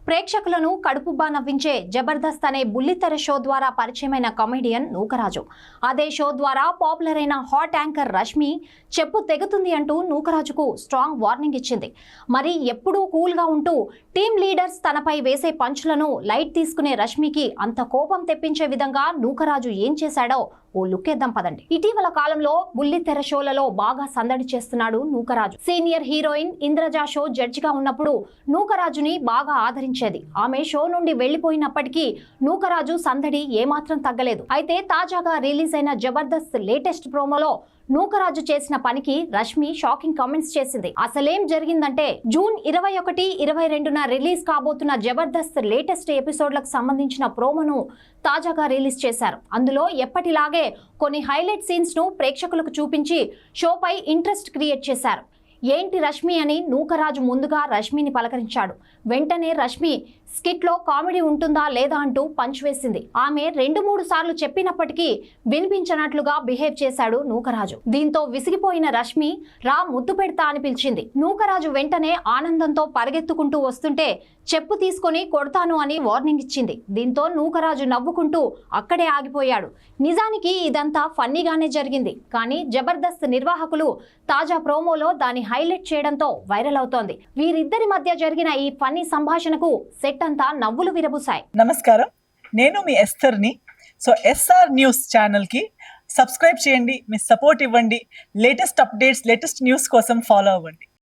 ప్రేక్షకులను కడుపుబ్బా నవ్వించే జబర్దస్త్ అనే బుల్లితెర షో ద్వారా పరిచయమైన కమెడియన్ నూకరాజు. అదే షో ద్వారా పాపులర్ అయిన హాట్ యాంకర్ రష్మి చెప్పు తెగుతుంది అంటూ నూకరాజుకు స్ట్రాంగ్ వార్నింగ్ ఇచ్చింది. మరి ఎప్పుడూ కూల్గా ఉంటూ టీమ్ లీడర్స్ తనపై వేసే పంచులను లైట్ తీసుకునే రష్మికి అంత కోపం తెప్పించే విధంగా నూకరాజు ఏం చేశాడో ఓ లుక్కేద్దాం పదండి. ఇటీవల కాలంలో బుల్లితెర షోలలో బాగా సందడి చేస్తున్నాడు Nookaraju. Senior heroine Indraja show జడ్జిగా ఉన్నప్పుడు నూకరాజుని బాగా ఆదరించేది. ఆమె షో నుండి వెళ్లిపోయినప్పటికీ నూకరాజు సందడి ఏమాత్రం తగ్గలేదు. అయితే తాజాగా రిలీజ్ అయిన జబర్దస్త్ లేటెస్ట్ ప్రోమోలో నూకరాజు చేసిన పనికి రష్మి షాకింగ్ కామెంట్స్ చేసింది. అసలేం జరిగిందంటే జూన్ 21, 22న రిలీజ్ కాబోతున్న జబర్దస్త్ లేటెస్ట్ ఎపిసోడ్లకు సంబంధించిన ప్రోమోను తాజాగా రిలీజ్ చేశారు. అందులో ఎప్పటిలాగే కొన్ని హైలైట్ సీన్స్ ను ప్రేక్షకులకు చూపించి షోపై ఇంట్రెస్ట్ క్రియేట్ చేశారు. ఏంటి రష్మి అని నూకరాజు ముందుగా రష్మిని పలకరించాడు. వెంటనే రష్మి స్కిట్ లో కామెడీ ఉంటుందా లేదా అంటూ పంచ్ వేసింది. ఆమె 2-3 సార్లు చెప్పినప్పటికీ వినిపించనట్లుగా బిహేవ్ చేశాడు నూకరాజు. దీంతో విసిగిపోయిన రష్మి రా ముద్దు పెడతా అని పిలిచింది. నూకరాజు వెంటనే ఆనందంతో పరిగెత్తుకుంటూ వస్తుంటే చెప్పు తీసుకొని కొడతాను అని వార్నింగ్ ఇచ్చింది. దీంతో నూకరాజు నవ్వుకుంటూ అక్కడే ఆగిపోయాడు. నిజానికి ఇదంతా ఫన్నీగానే జరిగింది, కానీ జబర్దస్త్ నిర్వాహకులు తాజా ప్రోమోలో దాన్ని హైలైట్ చేయడంతో వైరల్ అవుతోంది. వీరిద్దరి మధ్య జరిగిన ఈ ఫన్నీ సంభాషణకు సెట్ అంతా నవ్వులు విరబూసాయి. నమస్కారం, నేను మీ ఎస్తర్ని. సో ఎస్ఆర్ న్యూస్ ఛానల్ కి సబ్స్క్రైబ్ చేయండి, మీ సపోర్ట్ ఇవ్వండి. లేటెస్ట్ అప్డేట్స్, లేటెస్ట్ న్యూస్ కోసం ఫాలో అవ్వండి.